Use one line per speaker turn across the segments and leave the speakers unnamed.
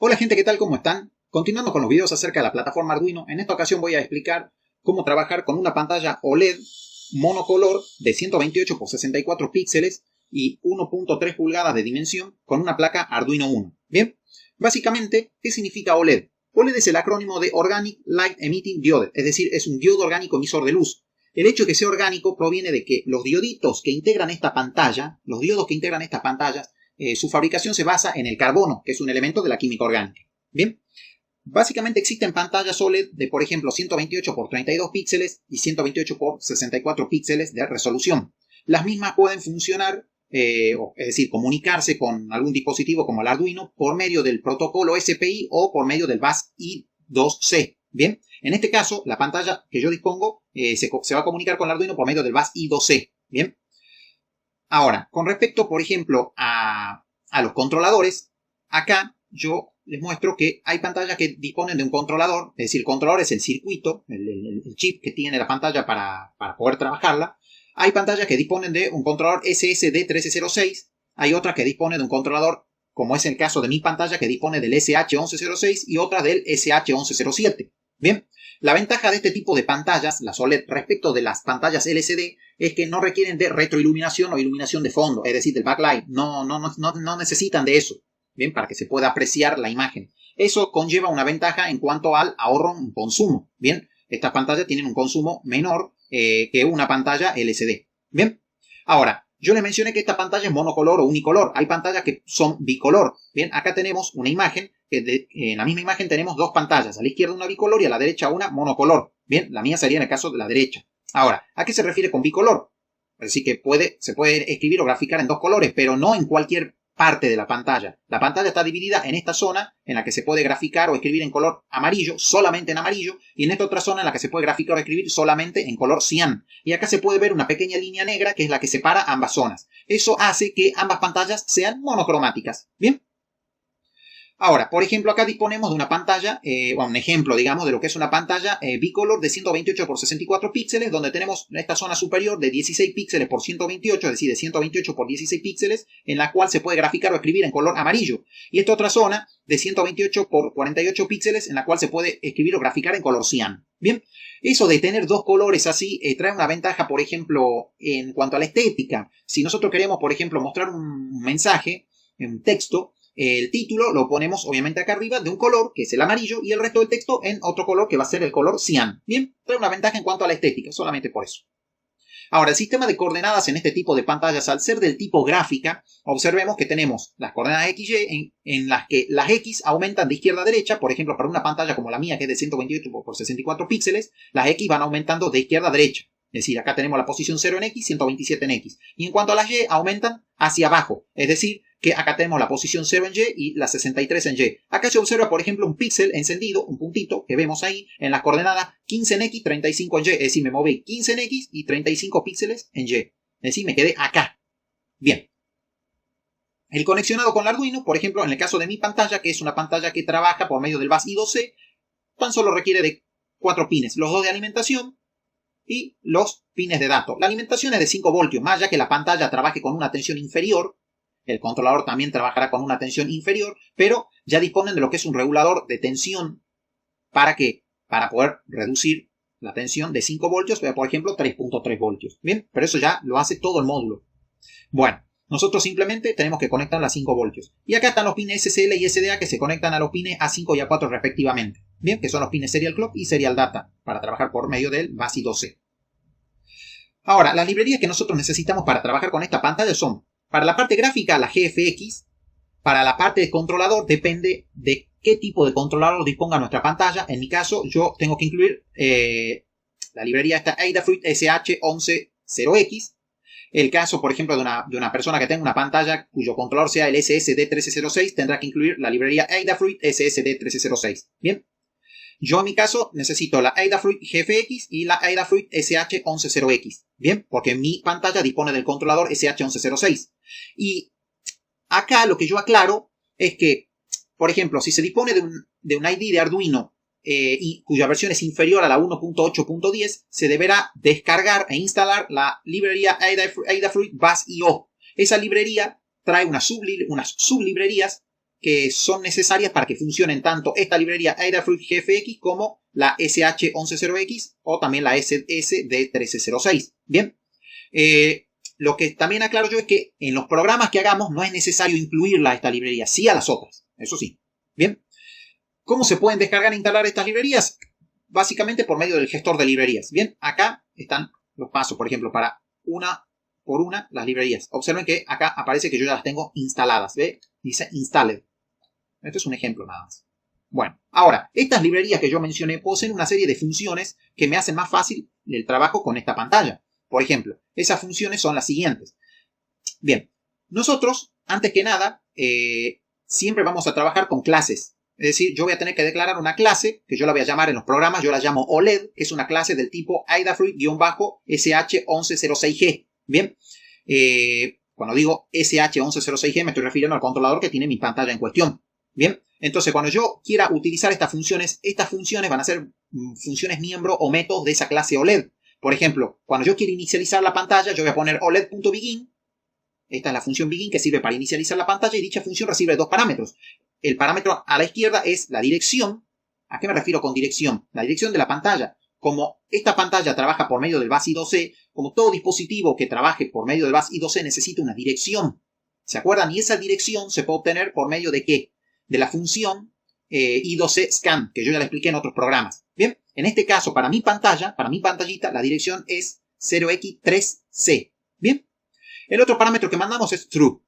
Hola gente, ¿qué tal? ¿Cómo están? Continuando con los videos acerca de la plataforma Arduino, en esta ocasión voy a explicar cómo trabajar con una pantalla OLED monocolor de 128 por 64 píxeles y 1.3 pulgadas de dimensión con una placa Arduino Uno. Bien, básicamente, ¿qué significa OLED? OLED es el acrónimo de Organic Light Emitting Diode, es decir, es un diodo orgánico emisor de luz. El hecho de que sea orgánico proviene de que los dioditos que integran esta pantalla, los diodos que integran estas pantallas, su fabricación se basa en el carbono, que es un elemento de la química orgánica. Bien, básicamente existen pantallas OLED de, por ejemplo, 128 por 32 píxeles y 128 por 64 píxeles de resolución. Las mismas pueden funcionar, es decir, comunicarse con algún dispositivo como el Arduino por medio del protocolo SPI o por medio del bus I2C. Bien, en este caso, la pantalla que yo dispongo se va a comunicar con el Arduino por medio del bus I2C. Bien. Ahora, con respecto, por ejemplo, a los controladores, acá yo les muestro que hay pantallas que disponen de un controlador, es decir, el controlador es el circuito, el chip que tiene la pantalla para poder trabajarla. Hay pantallas que disponen de un controlador SSD1306, hay otras que disponen de un controlador, como es el caso de mi pantalla, que dispone del SH1106 y otras del SH1107. Bien, la ventaja de este tipo de pantallas, las OLED, respecto de las pantallas LCD, es que no requieren de retroiluminación o iluminación de fondo, es decir, del backlight. No necesitan de eso, bien, para que se pueda apreciar la imagen. Eso conlleva una ventaja en cuanto al ahorro en consumo. Bien, estas pantallas tienen un consumo menor que una pantalla LCD. Bien, ahora, yo les mencioné que esta pantalla es monocolor o unicolor. Hay pantallas que son bicolor. Bien, acá tenemos una imagen, en la misma imagen tenemos dos pantallas. A la izquierda una bicolor y a la derecha una monocolor. Bien, la mía sería en el caso de la derecha. Ahora, ¿a qué se refiere con bicolor? Es decir, que se puede escribir o graficar en dos colores, pero no en cualquier parte de la pantalla. La pantalla está dividida en esta zona en la que se puede graficar o escribir en color amarillo, solamente en amarillo, y en esta otra zona en la que se puede graficar o escribir solamente en color cian. Y acá se puede ver una pequeña línea negra que es la que separa ambas zonas. Eso hace que ambas pantallas sean monocromáticas. ¿Bien? Ahora, por ejemplo, acá disponemos de una pantalla, un ejemplo, digamos, de lo que es una pantalla bicolor de 128 por 64 píxeles, donde tenemos esta zona superior de 16 píxeles por 128, es decir, de 128 por 16 píxeles, en la cual se puede graficar o escribir en color amarillo. Y esta otra zona de 128 por 48 píxeles, en la cual se puede escribir o graficar en color cian. Bien, eso de tener dos colores así trae una ventaja, por ejemplo, en cuanto a la estética. Si nosotros queremos, por ejemplo, mostrar un mensaje, un texto, el título lo ponemos obviamente acá arriba de un color, que es el amarillo, y el resto del texto en otro color, que va a ser el color cian. Bien, trae una ventaja en cuanto a la estética, solamente por eso. Ahora, el sistema de coordenadas en este tipo de pantallas, al ser del tipo gráfica, observemos que tenemos las coordenadas XY en las que las X aumentan de izquierda a derecha. Por ejemplo, para una pantalla como la mía, que es de 128 por 64 píxeles, las X van aumentando de izquierda a derecha. Es decir, acá tenemos la posición 0 en X, 127 en X. Y en cuanto a las Y, aumentan hacia abajo. Es decir, que acá tenemos la posición 0 en Y y la 63 en Y. Acá se observa, por ejemplo, un píxel encendido, un puntito que vemos ahí en las coordenadas 15 en X, 35 en Y. Es decir, me moví 15 en X y 35 píxeles en Y. Es decir, me quedé acá. Bien. El conexionado con el Arduino, por ejemplo, en el caso de mi pantalla, que es una pantalla que trabaja por medio del bus I2C, tan solo requiere de 4 pines. Los dos de alimentación y los pines de datos. La alimentación es de 5 voltios, más ya que la pantalla trabaje con una tensión inferior. El controlador también trabajará con una tensión inferior, pero ya disponen de lo que es un regulador de tensión. ¿Para qué? Para poder reducir la tensión de 5 voltios, por ejemplo, 3.3 voltios. Bien, pero eso ya lo hace todo el módulo. Bueno, nosotros simplemente tenemos que conectar a 5 voltios. Y acá están los pines SCL y SDA que se conectan a los pines A5 y A4 respectivamente. Bien, que son los pines Serial Clock y Serial Data, para trabajar por medio del bus I2C. Ahora, las librerías que nosotros necesitamos para trabajar con esta pantalla son: para la parte gráfica, la GFX. Para la parte de controlador, depende de qué tipo de controlador disponga nuestra pantalla. En mi caso, yo tengo que incluir la librería esta Adafruit SH110X. El caso, por ejemplo, de una persona que tenga una pantalla cuyo controlador sea el SSD1306, tendrá que incluir la librería Adafruit SSD1306. Bien. Yo en mi caso necesito la Adafruit GFX y la Adafruit SH110X. Bien, porque mi pantalla dispone del controlador SH11006. Y acá lo que yo aclaro es que, por ejemplo, si se dispone de un ID de Arduino y cuya versión es inferior a la 1.8.10, se deberá descargar e instalar la librería Adafruit Bus.io. Esa librería trae unas sublibrerías que son necesarias para que funcionen tanto esta librería Adafruit GFX como la SH110X o también la SD1306. Bien, lo que también aclaro yo es que en los programas que hagamos no es necesario incluirla a esta librería, sí a las otras, eso sí. Bien, ¿cómo se pueden descargar e instalar estas librerías? Básicamente por medio del gestor de librerías. Bien, acá están los pasos, por ejemplo, para una por una las librerías. Observen que acá aparece que yo ya las tengo instaladas. ¿Ve? Dice installed. Esto es un ejemplo nada más. Bueno, ahora, estas librerías que yo mencioné poseen una serie de funciones que me hacen más fácil el trabajo con esta pantalla. Por ejemplo, esas funciones son las siguientes. Bien, nosotros, antes que nada, siempre vamos a trabajar con clases. Es decir, yo voy a tener que declarar una clase, que yo la voy a llamar en los programas, yo la llamo OLED, que es una clase del tipo Adafruit-SH1106G. Bien, cuando digo SH1106G me estoy refiriendo al controlador que tiene mi pantalla en cuestión. Bien, entonces cuando yo quiera utilizar estas funciones van a ser funciones miembro o métodos de esa clase OLED. Por ejemplo, cuando yo quiero inicializar la pantalla, yo voy a poner OLED.begin. Esta es la función begin que sirve para inicializar la pantalla y dicha función recibe dos parámetros. El parámetro a la izquierda es la dirección. ¿A qué me refiero con dirección? La dirección de la pantalla. Como esta pantalla trabaja por medio del bus I2C, como todo dispositivo que trabaje por medio del bus I2C necesita una dirección. ¿Se acuerdan? Y esa dirección se puede obtener por medio de ¿qué? De la función I2C scan, que yo ya la expliqué en otros programas. Bien, en este caso, para mi pantalla, para mi pantallita, la dirección es 0x3c. Bien, el otro parámetro que mandamos es true.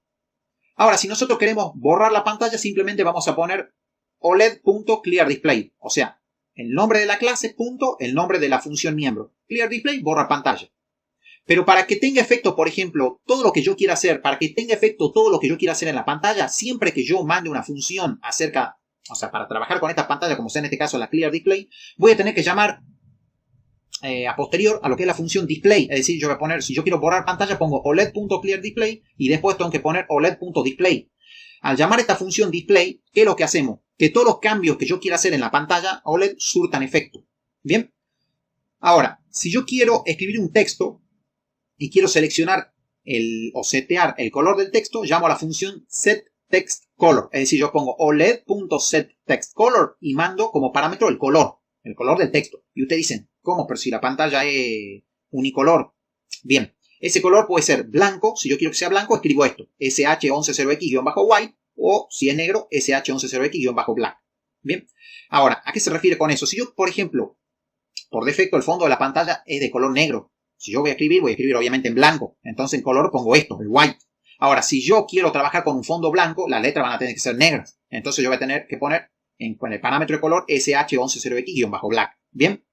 Ahora, si nosotros queremos borrar la pantalla, simplemente vamos a poner OLED.clearDisplay. O sea, el nombre de la clase, punto, el nombre de la función miembro. ClearDisplay, borra pantalla. Pero para que tenga efecto, por ejemplo, todo lo que yo quiera hacer, para que tenga efecto todo lo que yo quiera hacer en la pantalla, siempre que yo mande una función acerca, o sea, para trabajar con esta pantalla, como sea en este caso la ClearDisplay, voy a tener que llamar a posterior a lo que es la función display. Es decir, yo voy a poner, si yo quiero borrar pantalla, pongo OLED.clearDisplay y después tengo que poner OLED.display. Al llamar esta función display, ¿qué es lo que hacemos? Que todos los cambios que yo quiera hacer en la pantalla OLED surtan efecto. Bien. Ahora, si yo quiero escribir un texto y quiero seleccionar o setear el color del texto, llamo a la función setTextColor. Es decir, yo pongo OLED.setTextColor y mando como parámetro el color del texto. Y ustedes dicen, ¿cómo? Pero si la pantalla es unicolor. Bien, ese color puede ser blanco. Si yo quiero que sea blanco, escribo esto. SH110X-white. O si es negro, SH110X-black. Bien, ahora, ¿a qué se refiere con eso? Si yo, por ejemplo, por defecto el fondo de la pantalla es de color negro. Si yo voy a escribir obviamente en blanco. Entonces en color pongo esto, el white. Ahora, si yo quiero trabajar con un fondo blanco, las letras van a tener que ser negras. Entonces yo voy a tener que poner con el parámetro de color SH110X-black. Bien.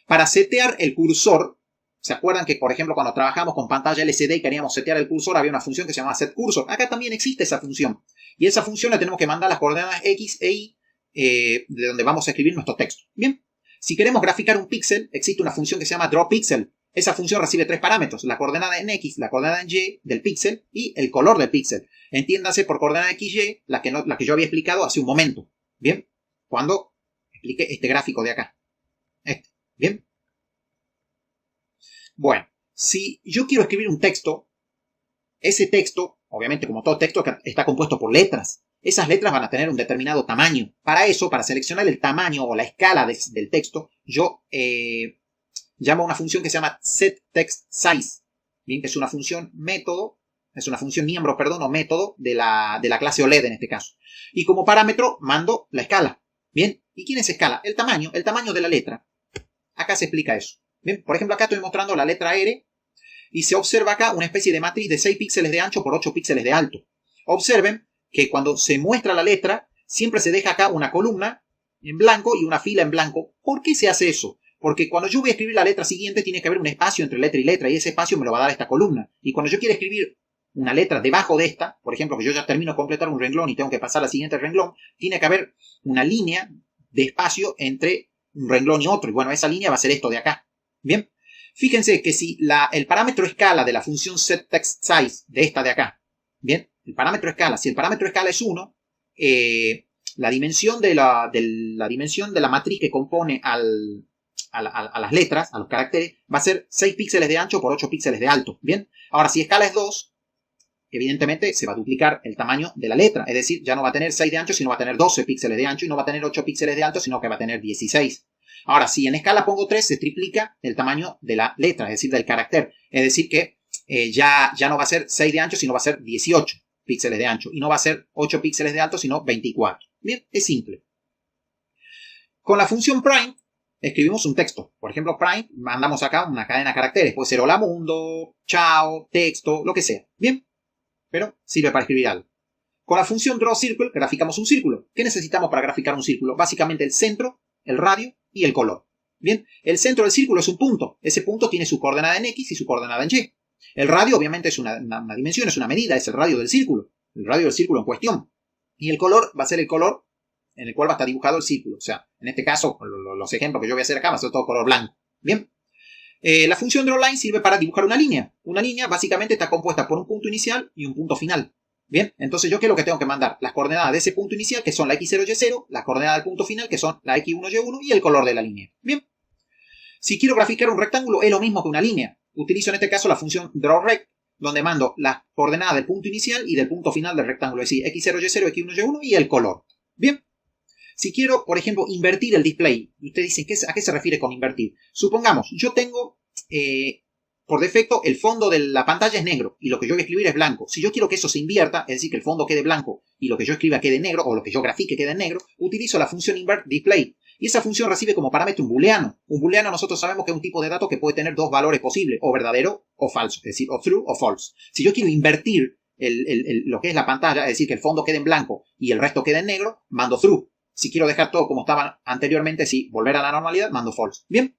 Para setear el cursor, ¿se acuerdan que, por ejemplo, cuando trabajamos con pantalla LCD y queríamos setear el cursor, había una función que se llamaba setCursor? Acá también existe esa función. Y esa función le tenemos que mandar las coordenadas X e Y de donde vamos a escribir nuestro texto. Bien. Si queremos graficar un píxel, existe una función que se llama drawPixel. Esa función recibe tres parámetros, la coordenada en X, la coordenada en Y del píxel y el color del píxel. Entiéndase por coordenada XY la que yo había explicado hace un momento. Bien, cuando expliqué este gráfico de acá. Bien. Bueno, si yo quiero escribir un texto, ese texto, obviamente como todo texto, está compuesto por letras. Esas letras van a tener un determinado tamaño. Para eso, para seleccionar el tamaño o la escala del texto, yo llamo a una función que se llama setTextSize. Bien, que es una función método, es una función miembro, perdón, o método de la clase OLED en este caso. Y como parámetro mando la escala. Bien, ¿y quién es escala? El tamaño de la letra. Acá se explica eso. Bien, por ejemplo, acá estoy mostrando la letra R y se observa acá una especie de matriz de 6 píxeles de ancho por 8 píxeles de alto. Observen que cuando se muestra la letra, siempre se deja acá una columna en blanco y una fila en blanco. ¿Por qué se hace eso? Porque cuando yo voy a escribir la letra siguiente, tiene que haber un espacio entre letra y letra, y ese espacio me lo va a dar esta columna. Y cuando yo quiero escribir una letra debajo de esta, por ejemplo, que yo ya termino de completar un renglón y tengo que pasar al siguiente renglón, tiene que haber una línea de espacio entre un renglón y otro. Y bueno, esa línea va a ser esto de acá. Bien, fíjense que si el parámetro escala de la función setTextSize de esta de acá, bien, el parámetro escala, si el parámetro escala es 1, la dimensión de la matriz que compone a las letras, a los caracteres, va a ser 6 píxeles de ancho por 8 píxeles de alto. Bien, ahora si escala es 2, evidentemente se va a duplicar el tamaño de la letra. Es decir, ya no va a tener 6 de ancho, sino va a tener 12 píxeles de ancho y no va a tener 8 píxeles de alto, sino que va a tener 16. Ahora, si en escala pongo 3, se triplica el tamaño de la letra, es decir, del carácter. Es decir, que ya no va a ser 6 de ancho, sino va a ser 18 píxeles de ancho. Y no va a ser 8 píxeles de alto, sino 24. Bien, es simple. Con la función prime, escribimos un texto. Por ejemplo, prime, mandamos acá una cadena de caracteres. Puede ser hola mundo, chao, texto, lo que sea. Bien, pero sirve para escribir algo. Con la función drawCircle, graficamos un círculo. ¿Qué necesitamos para graficar un círculo? Básicamente el centro, el radio y el color. Bien, el centro del círculo es un punto. Ese punto tiene su coordenada en X y su coordenada en Y. El radio obviamente es una dimensión, es una medida, es el radio del círculo. El radio del círculo en cuestión. Y el color va a ser el color en el cual va a estar dibujado el círculo. O sea, en este caso, los ejemplos que yo voy a hacer acá va a ser todo color blanco. Bien. La función drawLine sirve para dibujar una línea. Una línea básicamente está compuesta por un punto inicial y un punto final. Bien, entonces yo ¿qué es lo que tengo que mandar? Las coordenadas de ese punto inicial, que son la x0, y0, las coordenadas del punto final, que son la x1, y1, y el color de la línea. Bien. Si quiero graficar un rectángulo, es lo mismo que una línea. Utilizo en este caso la función drawRect, donde mando las coordenadas del punto inicial y del punto final del rectángulo, es decir, x0, y0, x1, y1 y el color. Bien. Si quiero, por ejemplo, invertir el display, y ustedes dicen, ¿a qué se refiere con invertir? Supongamos, yo tengo, por defecto, el fondo de la pantalla es negro y lo que yo voy a escribir es blanco. Si yo quiero que eso se invierta, es decir, que el fondo quede blanco y lo que yo escriba quede negro, o lo que yo grafique quede negro, utilizo la función invertDisplay. Y esa función recibe como parámetro un booleano. Un booleano nosotros sabemos que es un tipo de dato que puede tener dos valores posibles, o verdadero o falso, es decir, o true o false. Si yo quiero invertir lo que es la pantalla, es decir, que el fondo quede en blanco y el resto quede en negro, mando true. Si quiero dejar todo como estaba anteriormente, sí, volver a la normalidad, mando false. Bien.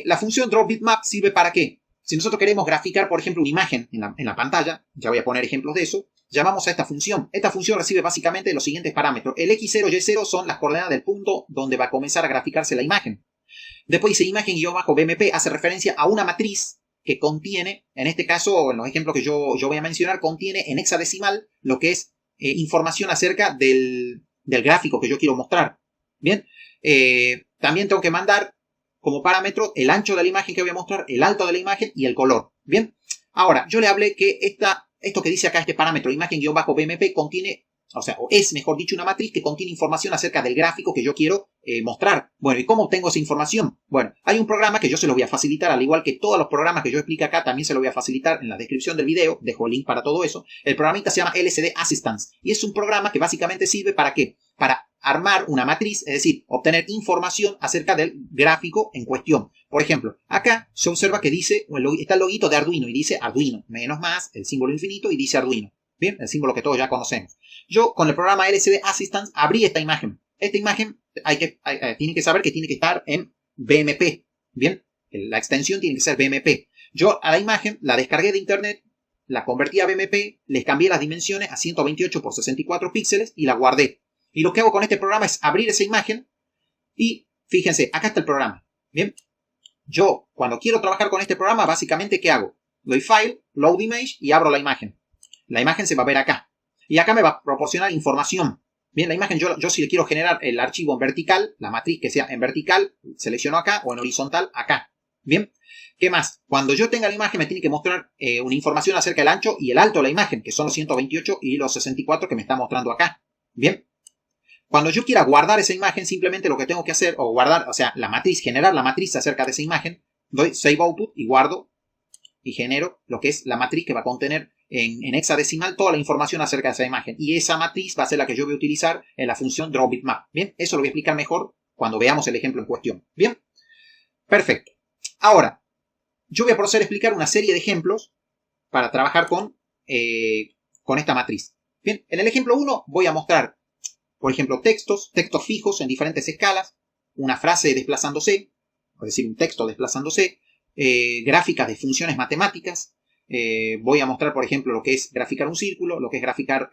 La función drawBitmap sirve para qué? Si nosotros queremos graficar, por ejemplo, una imagen en la pantalla, ya voy a poner ejemplos de eso, llamamos a esta función. Esta función recibe básicamente los siguientes parámetros. El x0 y y0 son las coordenadas del punto donde va a comenzar a graficarse la imagen. Después dice imagen-bmp, hace referencia a una matriz que contiene, en este caso, en los ejemplos que yo voy a mencionar, contiene en hexadecimal lo que es información acerca del gráfico que yo quiero mostrar. Bien, también tengo que mandar como parámetro el ancho de la imagen que voy a mostrar, el alto de la imagen y el color. Bien, ahora yo le hablé que esto que dice acá, este parámetro imagen-bmp contiene, o es mejor dicho una matriz que contiene información acerca del gráfico que yo quiero mostrar. Bueno, ¿y cómo obtengo esa información? Bueno, hay un programa que yo se lo voy a facilitar, al igual que todos los programas que yo explico acá, también se lo voy a facilitar en la descripción del video, dejo el link para todo eso. El programita se llama LCD Assistance y es un programa que básicamente sirve ¿para qué? Para armar una matriz, es decir, obtener información acerca del gráfico en cuestión. Por ejemplo, acá se observa que dice, está el loguito de Arduino y dice Arduino, menos más, el símbolo infinito y dice Arduino. Bien, el símbolo que todos ya conocemos. Yo con el programa LCD Assistance abrí esta imagen. Esta imagen tiene que saber que tiene que estar en BMP. Bien, la extensión tiene que ser BMP. Yo a la imagen la descargué de internet, la convertí a BMP, les cambié las dimensiones a 128 por 64 píxeles y la guardé. Y lo que hago con este programa es abrir esa imagen y fíjense, acá está el programa. Bien, yo cuando quiero trabajar con este programa, básicamente, ¿qué hago? Doy File, Load Image y abro la imagen. La imagen se va a ver acá. Y acá me va a proporcionar información. Bien, la imagen, yo si le quiero generar el archivo en vertical, la matriz que sea en vertical, selecciono acá, o en horizontal, acá. Bien, ¿qué más? Cuando yo tenga la imagen me tiene que mostrar una información acerca del ancho y el alto de la imagen, que son los 128 y los 64 que me está mostrando acá. Bien, cuando yo quiera guardar esa imagen, simplemente lo que tengo que hacer, o guardar, la matriz, generar la matriz acerca de esa imagen, doy Save Output y guardo y genero lo que es la matriz que va a contener en hexadecimal toda la información acerca de esa imagen. Y esa matriz va a ser la que yo voy a utilizar en la función drawBitmap. Bien, eso lo voy a explicar mejor cuando veamos el ejemplo en cuestión. Bien, perfecto. Ahora, yo voy a proceder a explicar una serie de ejemplos para trabajar con esta matriz. Bien, en el ejemplo 1 voy a mostrar, por ejemplo, textos fijos en diferentes escalas, una frase desplazándose, es decir, un texto desplazándose, gráficas de funciones matemáticas. Voy a mostrar, por ejemplo, lo que es graficar un círculo, lo que es graficar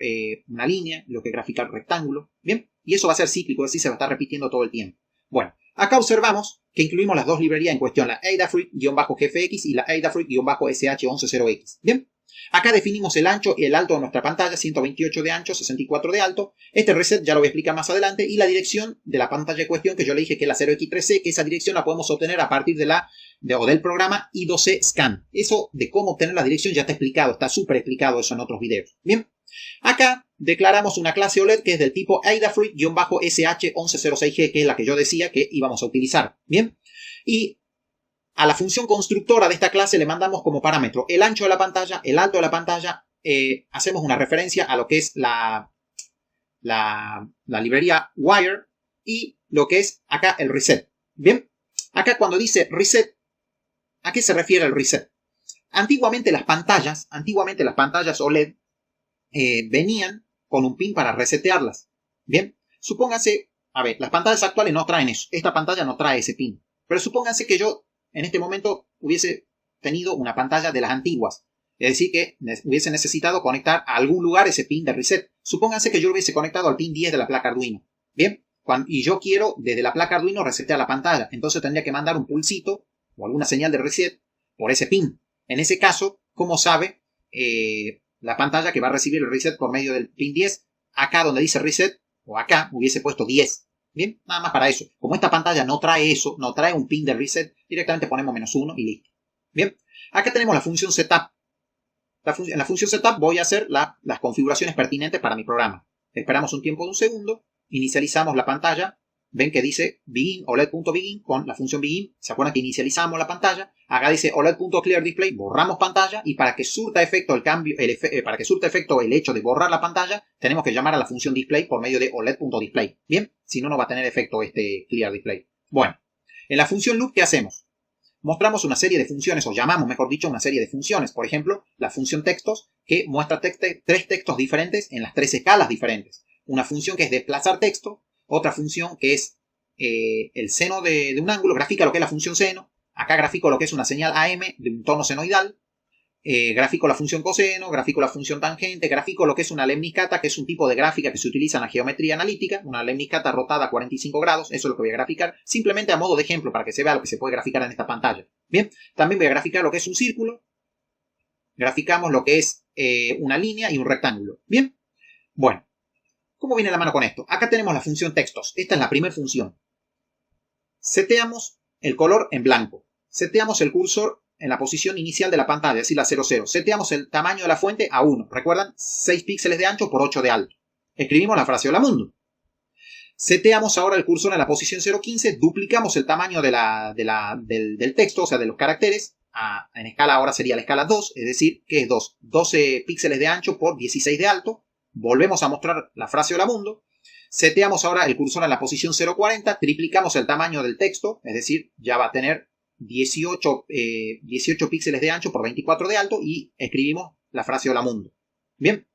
una línea, lo que es graficar un rectángulo. Bien, y eso va a ser cíclico, es decir, se va a estar repitiendo todo el tiempo. Bueno, acá observamos que incluimos las dos librerías en cuestión, la Adafruit-GFX y la Adafruit-SH110X. Bien, Acá definimos el ancho y el alto de nuestra pantalla, 128 de ancho, 64 de alto. Este reset ya lo voy a explicar más adelante. Y la dirección de la pantalla en cuestión, que yo le dije que es la 0x3c, que esa dirección la podemos obtener a partir del programa I2C Scan. Eso de cómo obtener la dirección ya está explicado, está súper explicado eso en otros videos. Bien, acá declaramos una clase OLED que es del tipo Adafruit-SH1106G, que es la que yo decía que íbamos a utilizar. Bien, y a la función constructora de esta clase le mandamos como parámetro el ancho de la pantalla, el alto de la pantalla. Hacemos una referencia a lo que es la librería Wire y lo que es acá el reset. Bien, acá cuando dice reset, ¿a qué se refiere el reset? Antiguamente las pantallas OLED venían con un pin para resetearlas. Bien, supóngase, a ver, las pantallas actuales no traen eso. Esta pantalla no trae ese pin. Pero supónganse que yo en este momento hubiese tenido una pantalla de las antiguas. Es decir, que hubiese necesitado conectar a algún lugar ese pin de reset. Supónganse que yo lo hubiese conectado al pin 10 de la placa Arduino. Bien, y yo quiero desde la placa Arduino resetear la pantalla. Entonces tendría que mandar un pulsito o alguna señal de reset por ese pin. En ese caso, ¿cómo sabe la pantalla que va a recibir el reset por medio del pin 10? Acá donde dice reset, o acá hubiese puesto 10. Bien, nada más para eso. Como esta pantalla no trae eso, no trae un pin de reset, directamente ponemos -1 y listo. Bien, acá tenemos la función setup. En la función setup voy a hacer las configuraciones pertinentes para mi programa. Esperamos un tiempo de un segundo, inicializamos la pantalla. Ven que dice begin, OLED.begin con la función begin. ¿Se acuerdan que inicializamos la pantalla? Acá dice OLED.clearDisplay, borramos pantalla y para que surta efecto el hecho de borrar la pantalla, tenemos que llamar a la función display por medio de OLED.display. Bien, si no, no va a tener efecto este clearDisplay. Bueno, en la función loop, ¿qué hacemos? Mostramos una serie de funciones, o llamamos, mejor dicho, una serie de funciones. Por ejemplo, la función textos, que muestra tres textos diferentes en las 3 escalas diferentes. Una función que es desplazar texto. Otra función que es el seno de un ángulo, grafica lo que es la función seno. Acá grafico lo que es una señal AM de un tono senoidal. Grafico la función coseno, grafico la función tangente, grafico lo que es una lemniscata, que es un tipo de gráfica que se utiliza en la geometría analítica, una lemniscata rotada a 45 grados, eso es lo que voy a graficar, simplemente a modo de ejemplo para que se vea lo que se puede graficar en esta pantalla. Bien, también voy a graficar lo que es un círculo, graficamos lo que es una línea y un rectángulo. Bien, bueno. ¿Cómo viene la mano con esto? Acá tenemos la función textos. Esta es la primera función. Seteamos el color en blanco. Seteamos el cursor en la posición inicial de la pantalla, es decir, la 00. Seteamos el tamaño de la fuente a 1. ¿Recuerdan? 6 píxeles de ancho por 8 de alto. Escribimos la frase Hola Mundo. Seteamos ahora el cursor en la posición 0.15. Duplicamos el tamaño del texto, o sea, de los caracteres. En escala ahora sería la escala 2, es decir, que es 2. 12 píxeles de ancho por 16 de alto. Volvemos a mostrar la frase Hola Mundo. Seteamos ahora el cursor en la posición 0.40. Triplicamos el tamaño del texto. Es decir, ya va a tener 18 píxeles de ancho por 24 de alto. Y escribimos la frase Hola Mundo. Bien.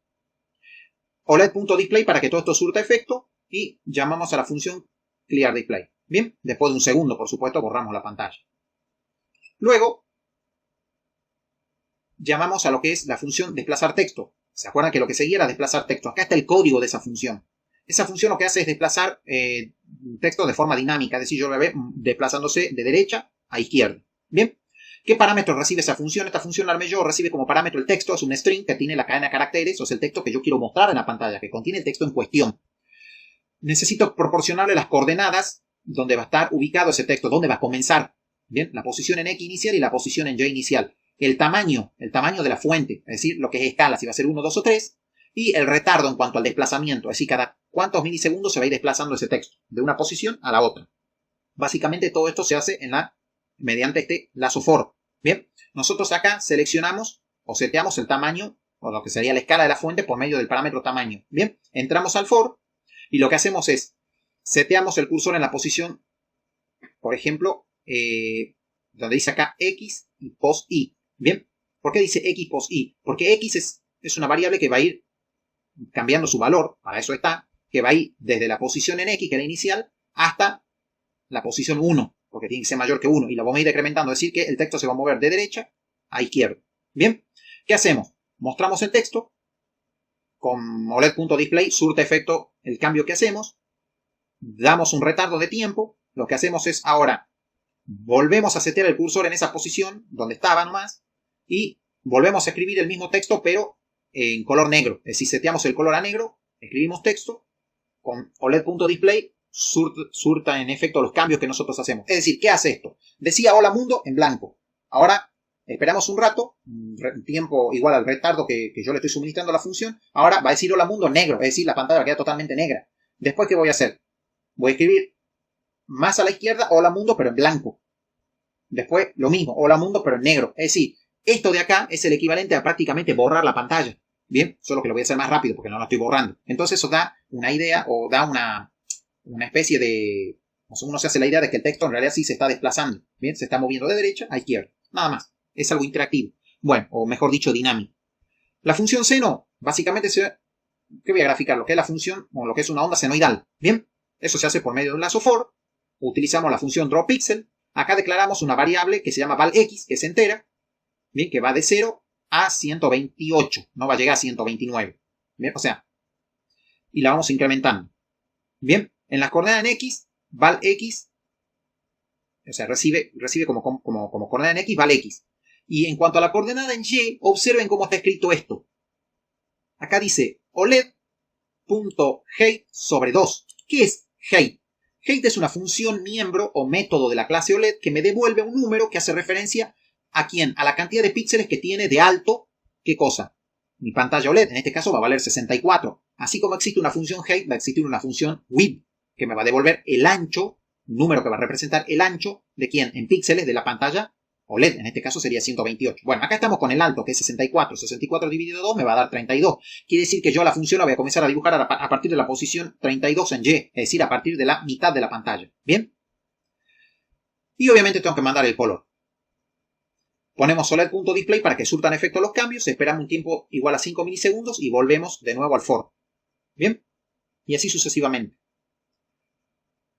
OLED.display para que todo esto surta efecto. Y llamamos a la función clearDisplay. Bien. Después de un segundo, por supuesto, borramos la pantalla. Luego, llamamos a lo que es la función desplazar texto. ¿Se acuerdan que lo que seguía era desplazar texto? Acá está el código de esa función. Esa función lo que hace es desplazar texto de forma dinámica. Es decir, yo lo veo desplazándose de derecha a izquierda. Bien. ¿Qué parámetro recibe esa función? Esta función la armé yo, recibe como parámetro el texto. Es un string que tiene la cadena de caracteres. O es el texto que yo quiero mostrar en la pantalla, que contiene el texto en cuestión. Necesito proporcionarle las coordenadas donde va a estar ubicado ese texto, dónde va a comenzar. Bien, la posición en X inicial y la posición en Y inicial. El tamaño de la fuente, es decir, lo que es escala, si va a ser 1, 2 o 3, y el retardo en cuanto al desplazamiento, es decir, cada cuántos milisegundos se va a ir desplazando ese texto, de una posición a la otra. Básicamente todo esto se hace mediante este lazo for. Bien, nosotros acá seleccionamos o seteamos el tamaño, o lo que sería la escala de la fuente por medio del parámetro tamaño. Bien, entramos al for, y lo que hacemos es, seteamos el cursor en la posición, por ejemplo, donde dice acá X y post Y. Bien, ¿por qué dice X post Y? Porque X es una variable que va a ir cambiando su valor, para eso está, que va a ir desde la posición en X, que es la inicial, hasta la posición 1, porque tiene que ser mayor que 1, y la vamos a ir decrementando, es decir, que el texto se va a mover de derecha a izquierda. Bien, ¿qué hacemos? Mostramos el texto, con OLED.display surte efecto el cambio que hacemos, damos un retardo de tiempo, lo que hacemos es ahora, volvemos a setear el cursor en esa posición, donde estaba nomás, y volvemos a escribir el mismo texto, pero en color negro. Es decir, seteamos el color a negro, escribimos texto, con OLED.display surta en efecto los cambios que nosotros hacemos. Es decir, ¿qué hace esto? Decía hola mundo en blanco. Ahora esperamos un rato, un tiempo igual al retardo que yo le estoy suministrando a la función. Ahora va a decir hola mundo negro, es decir, la pantalla va a quedar totalmente negra. Después, ¿qué voy a hacer? Voy a escribir más a la izquierda hola mundo, pero en blanco. Después, lo mismo, hola mundo, pero en negro. Es decir, esto de acá es el equivalente a prácticamente borrar la pantalla. Bien, solo que lo voy a hacer más rápido porque no lo estoy borrando. Entonces eso da una idea o da una especie de... Uno se hace la idea de que el texto en realidad sí se está desplazando. Bien, se está moviendo de derecha a izquierda. Nada más. Es algo interactivo. Bueno, o mejor dicho, dinámico. La función seno, básicamente, ¿qué voy a graficar? Lo que es la función, o lo que es una onda senoidal. Bien, eso se hace por medio de un lazo for. Utilizamos la función drawPixel. Acá declaramos una variable que se llama valx, que es entera. Bien, que va de 0 a 128. No va a llegar a 129. Bien, o sea, y la vamos incrementando. Bien, en las coordenadas en x, valx, o sea, recibe como coordenada en x, valx. Y en cuanto a la coordenada en y, observen cómo está escrito esto. Acá dice OLED.height sobre 2. ¿Qué es height? Height es una función miembro o método de la clase OLED que me devuelve un número que hace referencia ¿a quién? A la cantidad de píxeles que tiene de alto. ¿Qué cosa? Mi pantalla OLED, en este caso, va a valer 64. Así como existe una función height, va a existir una función width, que me va a devolver el ancho, un número que va a representar el ancho de quién? En píxeles de la pantalla OLED, en este caso sería 128. Bueno, acá estamos con el alto, que es 64. 64 dividido 2 me va a dar 32. Quiere decir que yo la función la voy a comenzar a dibujar a partir de la posición 32 en Y, es decir, a partir de la mitad de la pantalla. ¿Bien? Y obviamente tengo que mandar el color. Ponemos OLED.display para que surtan efecto los cambios, esperamos un tiempo igual a 5 milisegundos y volvemos de nuevo al for. ¿Bien? Y así sucesivamente.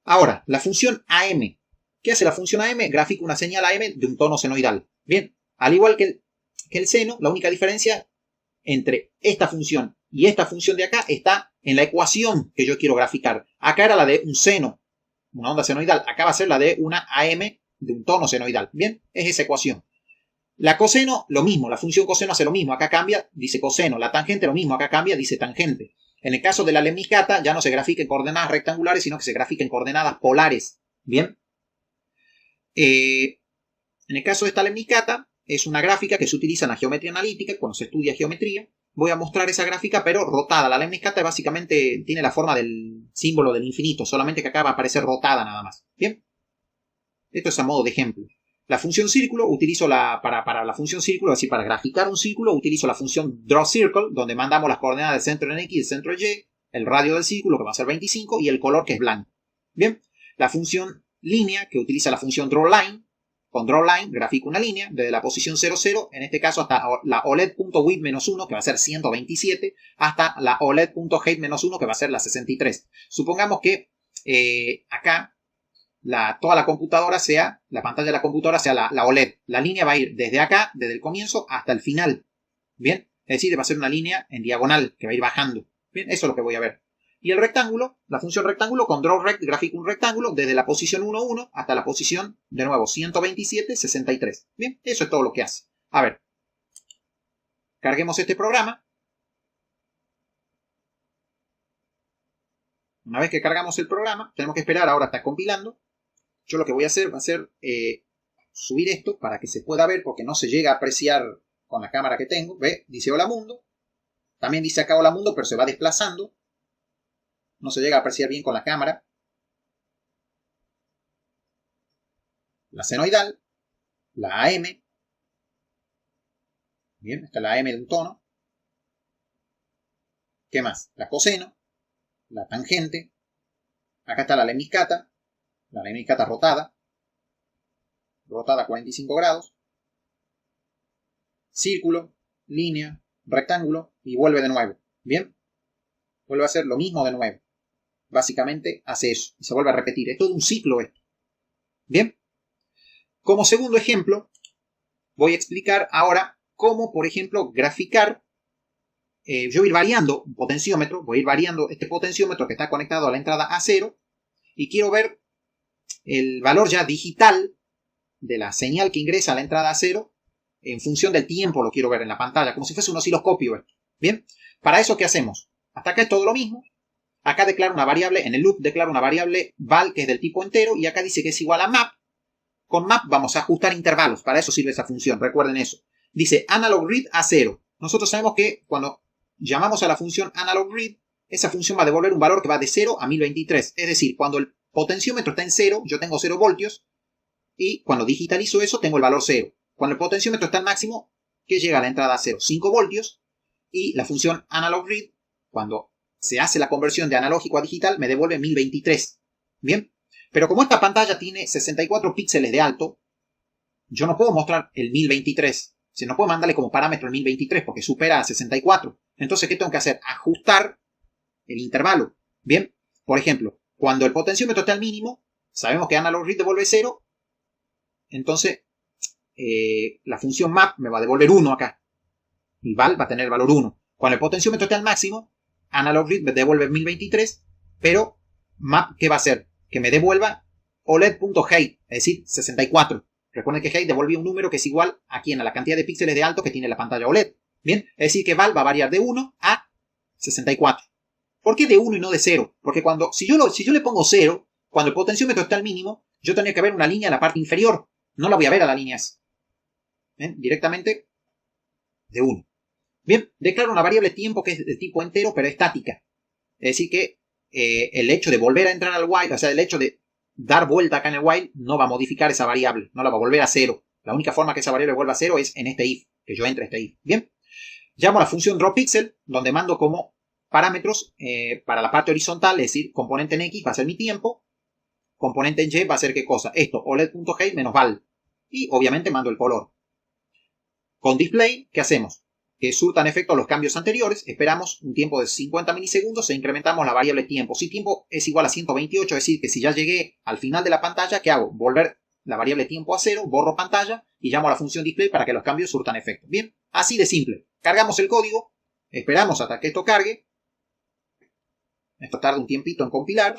Ahora, la función AM. ¿Qué hace la función AM? Grafica una señal AM de un tono senoidal. Bien, al igual que el seno, la única diferencia entre esta función y esta función de acá está en la ecuación que yo quiero graficar. Acá era la de un seno, una onda senoidal. Acá va a ser la de una AM de un tono senoidal. Bien, es esa ecuación. La coseno, lo mismo, la función coseno hace lo mismo, acá cambia, dice coseno. La tangente, lo mismo, acá cambia, dice tangente. En el caso de la lemniscata, ya no se grafica en coordenadas rectangulares, sino que se grafica en coordenadas polares. Bien. En el caso de esta lemniscata, es una gráfica que se utiliza en la geometría analítica, cuando se estudia geometría. Voy a mostrar esa gráfica, pero rotada. La lemniscata básicamente tiene la forma del símbolo del infinito, solamente que acá va a aparecer rotada nada más. Bien. Esto es a modo de ejemplo. La función círculo, utilizo para la función círculo, es decir, para graficar un círculo, utilizo la función drawCircle, donde mandamos las coordenadas del centro en X y del centro en Y, el radio del círculo, que va a ser 25, y el color, que es blanco. Bien, la función línea, que utiliza la función drawLine, con drawLine grafico una línea desde la posición 0, 0, en este caso hasta la OLED.width-1, que va a ser 127, hasta la OLED.height-1, que va a ser la 63. Supongamos que acá toda la computadora sea, la pantalla de la computadora sea la OLED. La línea va a ir desde acá, desde el comienzo, hasta el final. Bien, es decir, va a ser una línea en diagonal que va a ir bajando. Bien, eso es lo que voy a ver. Y el rectángulo, la función rectángulo, con drawRect grafico un rectángulo desde la posición 1, 1 hasta la posición, de nuevo, 127, 63. Bien, eso es todo lo que hace. A ver, carguemos este programa. Una vez que cargamos el programa, tenemos que esperar, ahora está compilando. Yo lo que voy a hacer va a ser subir esto para que se pueda ver, porque no se llega a apreciar con la cámara que tengo. ¿Ve? Dice hola mundo. También dice acá hola mundo, pero se va desplazando. No se llega a apreciar bien con la cámara. La senoidal. La AM. Bien, está la AM de un tono. ¿Qué más? La coseno. La tangente. Acá está la lemniscata. La lemniscata rotada. Rotada a 45 grados. Círculo, línea, rectángulo y vuelve de nuevo. Bien. Vuelve a hacer lo mismo de nuevo. Básicamente hace eso y se vuelve a repetir. Es todo un ciclo esto. Bien. Como segundo ejemplo, voy a explicar ahora cómo, por ejemplo, graficar. Yo voy a ir variando un potenciómetro. Voy a ir variando este potenciómetro que está conectado a la entrada A0. Y quiero ver el valor ya digital de la señal que ingresa a la entrada A0 en función del tiempo lo quiero ver en la pantalla, como si fuese un osciloscopio. Bien, para eso, ¿qué hacemos? Hasta acá es todo lo mismo. Acá declaro una variable, en el loop declaro una variable val que es del tipo entero y acá dice que es igual a map. Con map vamos a ajustar intervalos, para eso sirve esa función, recuerden eso. Dice analog read a 0. Nosotros sabemos que cuando llamamos a la función analog read, esa función va a devolver un valor que va de 0 a 1023. Es decir, cuando el potenciómetro está en 0, yo tengo 0 voltios y cuando digitalizo eso tengo el valor 0. Cuando el potenciómetro está al máximo, que llega a la entrada a 0, 5 voltios y la función analog read, cuando se hace la conversión de analógico a digital, me devuelve 1023. Bien, pero como esta pantalla tiene 64 píxeles de alto, yo no puedo mostrar el 1023. Si no puedo mandarle como parámetro el 1023 porque supera a 64. Entonces, ¿qué tengo que hacer? Ajustar el intervalo. Bien, por ejemplo, cuando el potenciómetro está al mínimo, sabemos que analog read devuelve 0. Entonces, la función map me va a devolver 1 acá. Y val va a tener el valor 1. Cuando el potenciómetro está al máximo, analog read me devuelve 1023, pero map, ¿qué va a hacer? Que me devuelva OLED.height, es decir, 64. Recuerden que height devolvió un número que es igual a la cantidad de píxeles de alto que tiene la pantalla OLED. Bien, es decir que val va a variar de 1 a 64. ¿Por qué de 1 y no de 0? Porque si yo le pongo 0, cuando el potenciómetro está al mínimo, yo tendría que ver una línea en la parte inferior. No la voy a ver a la línea esa. ¿Bien? Directamente de 1. Bien, declaro una variable tiempo que es de tipo entero, pero estática. Es decir que el hecho de volver a entrar al while, o sea, el hecho de dar vuelta acá en el while, no va a modificar esa variable, no la va a volver a 0. La única forma que esa variable vuelva a 0 es en este if, que yo entre este if. Bien, llamo a la función drawPixel, donde mando como parámetros para la parte horizontal, es decir, componente en X va a ser mi tiempo, componente en Y va a ser qué cosa, esto, OLED.height menos val, y obviamente mando el color. Con display, ¿qué hacemos? Que surtan efecto los cambios anteriores, esperamos un tiempo de 50 milisegundos e incrementamos la variable tiempo. Si tiempo es igual a 128, es decir, que si ya llegué al final de la pantalla, ¿qué hago? Volver la variable tiempo a 0, borro pantalla y llamo a la función display para que los cambios surtan efecto. Bien, así de simple. Cargamos el código, esperamos hasta que esto cargue. Esto tarda un tiempito en compilar.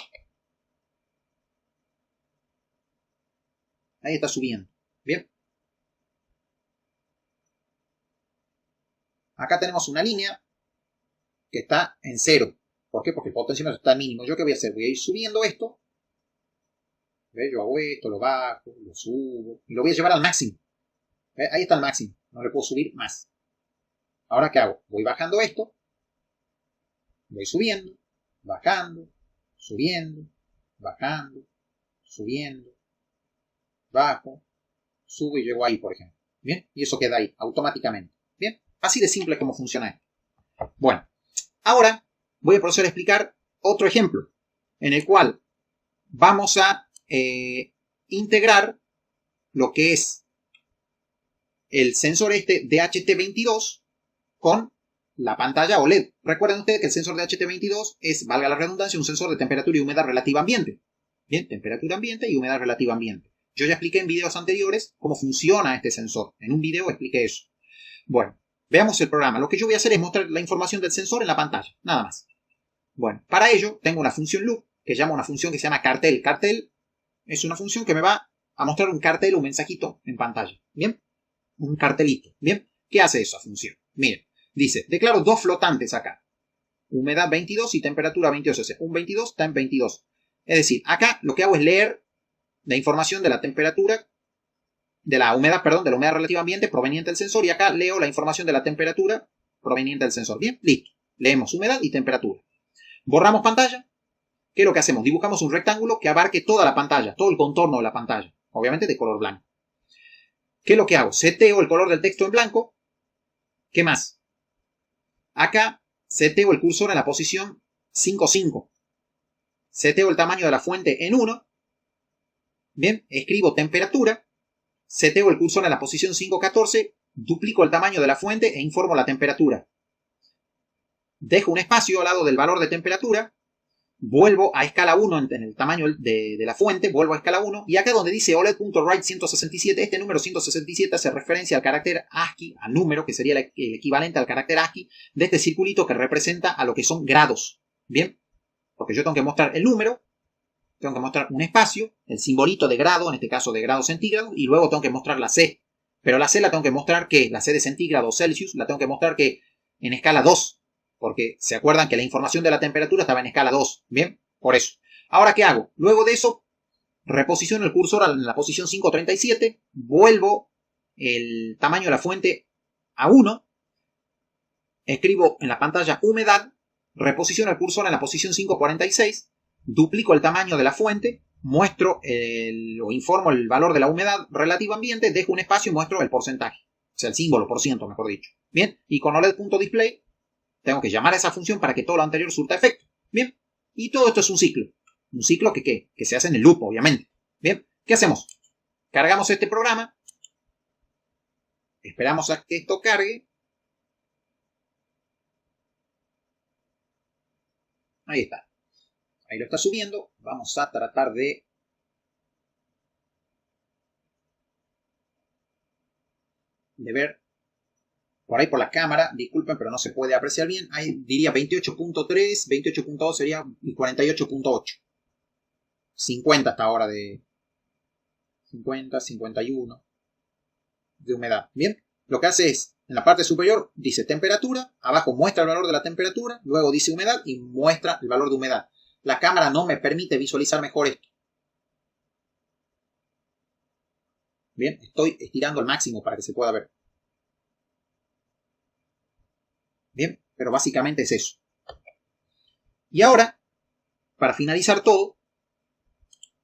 Ahí está subiendo. Bien. Acá tenemos una línea que está en 0. ¿Por qué? Porque el potenciómetro está al mínimo. ¿Yo qué voy a hacer? Voy a ir subiendo esto. ¿Ve? Yo hago esto, lo bajo, lo subo. Y lo voy a llevar al máximo. ¿Ve? Ahí está el máximo. No le puedo subir más. Ahora, ¿qué hago? Voy bajando esto. Voy subiendo, bajando, subiendo, bajando, subiendo, bajo, subo y llego ahí, por ejemplo. ¿Bien? Y eso queda ahí, automáticamente. ¿Bien? Así de simple como funciona esto. Bueno, ahora voy a proceder a explicar otro ejemplo en el cual vamos a integrar lo que es el sensor este DHT22 con la pantalla OLED. Recuerden ustedes que el sensor DHT22 es, valga la redundancia, un sensor de temperatura y humedad relativa ambiente. Bien, temperatura ambiente y humedad relativa ambiente. Yo ya expliqué en videos anteriores cómo funciona este sensor. En un video expliqué eso. Bueno, veamos el programa. Lo que yo voy a hacer es mostrar la información del sensor en la pantalla. Nada más. Bueno, para ello tengo una función loop que llama una función que se llama cartel. Cartel es una función que me va a mostrar un cartel, un mensajito en pantalla. ¿Bien? Un cartelito. ¿Bien? ¿Qué hace esa función? Miren, dice, declaro dos flotantes acá. Humedad 22 y temperatura 22. O sea, un 22 está en 22. Es decir, acá lo que hago es leer la información de la temperatura, de la humedad relativa ambiente proveniente del sensor, y acá leo la información de la temperatura proveniente del sensor. Bien, listo. Leemos humedad y temperatura. Borramos pantalla. ¿Qué es lo que hacemos? Dibujamos un rectángulo que abarque toda la pantalla, todo el contorno de la pantalla, obviamente de color blanco. ¿Qué es lo que hago? Seteo el color del texto en blanco. ¿Qué más? Acá seteo el cursor en la posición 5,5. Seteo el tamaño de la fuente en 1. Bien, escribo temperatura. Seteo el cursor en la posición 5,14. Duplico el tamaño de la fuente e informo la temperatura. Dejo un espacio al lado del valor de temperatura. Vuelvo a escala 1 en el tamaño de la fuente, vuelvo a escala 1, y acá donde dice OLED.write 167, este número 167 hace referencia al carácter ASCII, al número que sería el equivalente al carácter ASCII de este circulito que representa a lo que son grados. Bien, porque yo tengo que mostrar el número, tengo que mostrar un espacio, el simbolito de grado, en este caso de grado centígrado, y luego tengo que mostrar la C. Pero la C la tengo que mostrar que, la C de centígrados Celsius, la tengo que mostrar que en escala 2. Porque se acuerdan que la información de la temperatura estaba en escala 2. Bien, por eso. Ahora, ¿qué hago? Luego de eso, reposiciono el cursor en la posición 537, vuelvo el tamaño de la fuente a 1, escribo en la pantalla humedad, reposiciono el cursor en la posición 546, duplico el tamaño de la fuente, muestro o informo el valor de la humedad relativa ambiente, dejo un espacio y muestro el porcentaje. O sea, el símbolo por ciento, mejor dicho. Bien, y con OLED.display tengo que llamar a esa función para que todo lo anterior surta efecto. Bien, y todo esto es un ciclo. Un ciclo que se hace en el loop, obviamente. Bien, ¿qué hacemos? Cargamos este programa. Esperamos a que esto cargue. Ahí está. Ahí lo está subiendo. Vamos a tratar de ver por ahí por la cámara. Disculpen, pero no se puede apreciar bien. Ahí diría 28.3, 28.2 sería 48.8. 50 hasta ahora de 50, 51 de humedad. Bien, lo que hace es, en la parte superior dice temperatura, abajo muestra el valor de la temperatura, luego dice humedad y muestra el valor de humedad. La cámara no me permite visualizar mejor esto. Bien, estoy estirando al máximo para que se pueda ver. Bien, pero básicamente es eso. Y ahora, para finalizar todo,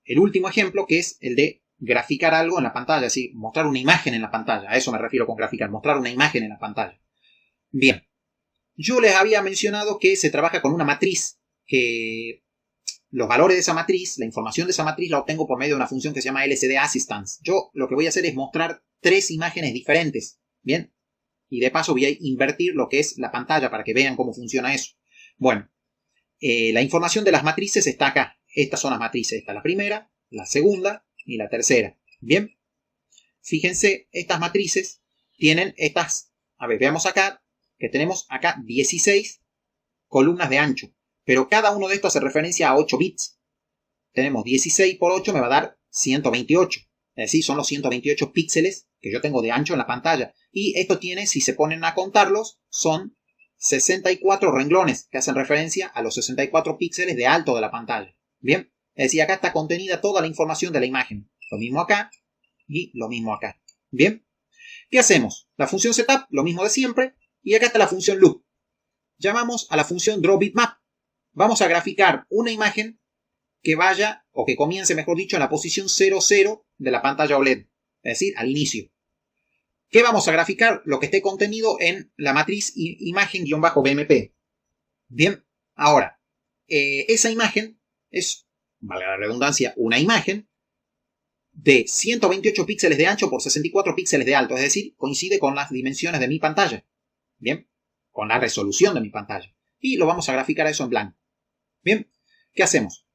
el último ejemplo, que es el de graficar algo en la pantalla, así, mostrar una imagen en la pantalla. A eso me refiero con graficar, mostrar una imagen en la pantalla. Bien, yo les había mencionado que se trabaja con una matriz, que los valores de esa matriz, la información de esa matriz la obtengo por medio de una función que se llama LCD Assistance. Yo lo que voy a hacer es mostrar 3 imágenes diferentes. Bien, y de paso voy a invertir lo que es la pantalla para que vean cómo funciona eso. Bueno, la información de las matrices está acá. Estas son las matrices. Esta es la primera, la segunda y la tercera. Bien, fíjense, estas matrices tienen estas, a ver, veamos acá, que tenemos acá 16 columnas de ancho, pero cada uno de estos hace referencia a 8 bits. Tenemos 16 por 8 me va a dar 128, es decir, son los 128 píxeles que yo tengo de ancho en la pantalla. Y esto tiene, si se ponen a contarlos, son 64 renglones que hacen referencia a los 64 píxeles de alto de la pantalla. Bien, es decir, acá está contenida toda la información de la imagen. Lo mismo acá y lo mismo acá. Bien, ¿qué hacemos? La función setup, lo mismo de siempre, y acá está la función loop. Llamamos a la función drawBitMap. Vamos a graficar una imagen que vaya, o que comience, mejor dicho, en la posición 00 de la pantalla OLED, es decir, al inicio. ¿Qué vamos a graficar? Lo que esté contenido en la matriz imagen-BMP. Bien, ahora, esa imagen es, valga la redundancia, una imagen de 128 píxeles de ancho por 64 píxeles de alto, es decir, coincide con las dimensiones de mi pantalla. Bien, con la resolución de mi pantalla. Y lo vamos a graficar eso en blanco. Bien, ¿qué hacemos?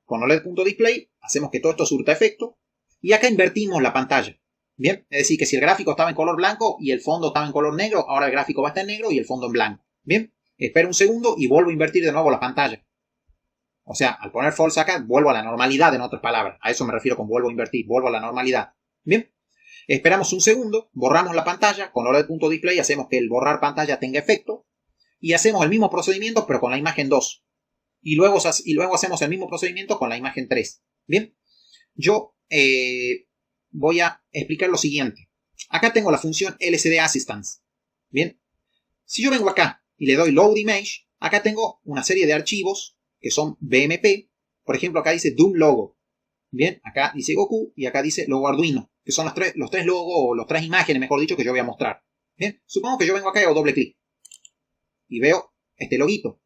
Con OLED.display hacemos que todo esto surta efecto y acá invertimos la pantalla. Bien, es decir, que si el gráfico estaba en color blanco y el fondo estaba en color negro, ahora el gráfico va a estar en negro y el fondo en blanco. Bien, espero un segundo y vuelvo a invertir de nuevo la pantalla. O sea, al poner false acá, vuelvo a la normalidad, en otras palabras. A eso me refiero con vuelvo a invertir, vuelvo a la normalidad. Bien, esperamos un segundo, borramos la pantalla, con OLED.display hacemos que el borrar pantalla tenga efecto y hacemos el mismo procedimiento pero con la imagen 2. Y luego hacemos el mismo procedimiento con la imagen 3. Bien, yo voy a explicar lo siguiente. Acá tengo la función LCD Assistance. Bien, si yo vengo acá y le doy Load Image, acá tengo una serie de archivos que son BMP. Por ejemplo, acá dice Doom Logo. Bien, acá dice Goku y acá dice Logo Arduino, que son los tres logos o los 3 imágenes, mejor dicho, que yo voy a mostrar. Bien, supongo que yo vengo acá y hago doble clic y veo este loguito.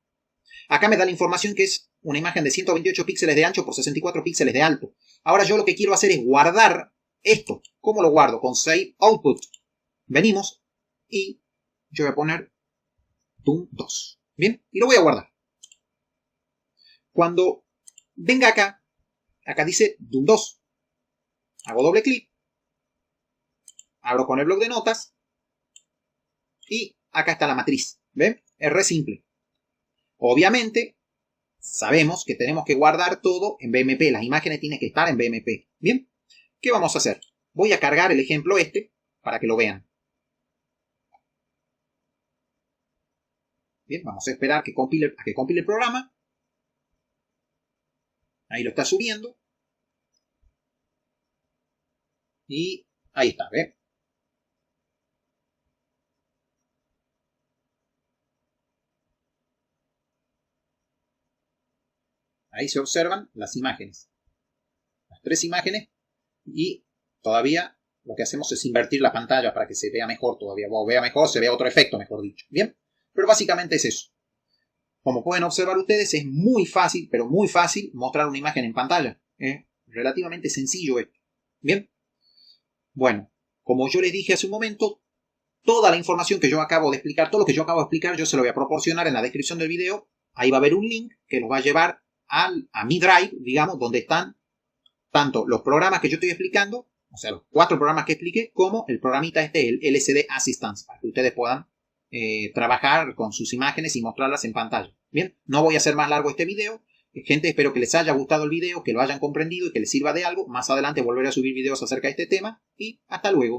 Acá me da la información que es una imagen de 128 píxeles de ancho por 64 píxeles de alto. Ahora yo lo que quiero hacer es guardar esto. ¿Cómo lo guardo? Con Save Output. Venimos y yo voy a poner Doom 2. Bien, y lo voy a guardar. Cuando venga acá, acá dice Doom 2. Hago doble clic. Abro con el bloc de notas. Y acá está la matriz. ¿Ven? Es re simple. Obviamente, sabemos que tenemos que guardar todo en BMP. Las imágenes tienen que estar en BMP. Bien, ¿qué vamos a hacer? Voy a cargar el ejemplo para que lo vean. Bien, vamos a esperar a que compile el programa. Ahí lo está subiendo. Y ahí está, ¿ves? Ahí se observan las imágenes. Las 3 imágenes. Y todavía lo que hacemos es invertir la pantalla para que se vea mejor todavía. O vea mejor, se vea otro efecto, mejor dicho. Bien, pero básicamente es eso. Como pueden observar ustedes, es muy fácil, pero muy fácil mostrar una imagen en pantalla. Es relativamente sencillo esto. Bien. Bueno, como yo les dije hace un momento, toda la información que yo acabo de explicar, todo lo que yo acabo de explicar, yo se lo voy a proporcionar en la descripción del video. Ahí va a haber un link que los va a llevar a mi Drive, digamos, donde están tanto los programas que yo estoy explicando, o sea, los 4 programas que expliqué, como el programita el LCD Assistance, para que ustedes puedan trabajar con sus imágenes y mostrarlas en pantalla. Bien, no voy a hacer más largo este video. Gente, espero que les haya gustado el video, que lo hayan comprendido y que les sirva de algo. Más adelante volveré a subir videos acerca de este tema y hasta luego.